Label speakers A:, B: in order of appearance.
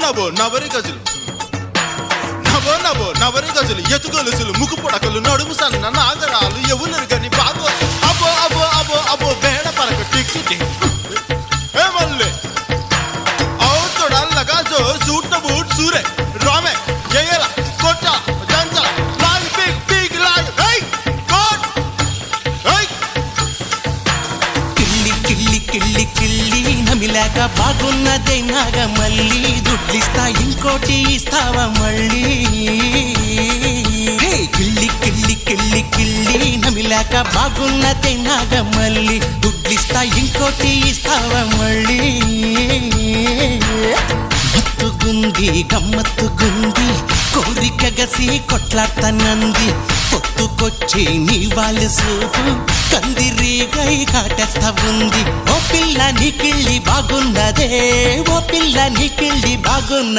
A: నవో నవరి గజులు నవో నవో నవరి గజులు ఎతుగొలుసులు ముక్కు పొడకలు నడుము సన్న నాగరాలు ఎవరు గని బాగో అబో అబో అబో అబో బేడ పరక టిక్కి ఏ మల్లె ఔ తొడల్లగా జో సూట్ బూట్ సూరే రామే ఎయల కొట్ట దంచ లాగ్ బిగ్ బిగ్ లాగ్ హై కోట్ హై
B: కిల్లి కిల్లి కిల్లి కిల్లి నమిలాక బాగున్నదే నాగమల్లి దుడ్లిస్తా ఇంకోటి ఇస్తావా మళ్ళీ హే కిల్లి కిల్లి కిల్లి కిల్లి నమిలాక బాగున్నదే నాగమల్లి దుడ్లిస్తా ఇంకోటి ఇస్తావా మళ్ళీ మత్తుగుంది గమ్మత్తుగుంది కోరిక గసి కొట్లాడతానంది పొత్తుకొచ్చి నీ వాళ్ళు సూపు కందిరీగై కాటేస్తా ఉంది ఓ పిల్ల నీ కిళ్ళి బాగున్నదే ఓ పిల్ల నీ కిళ్ళి బాగున్న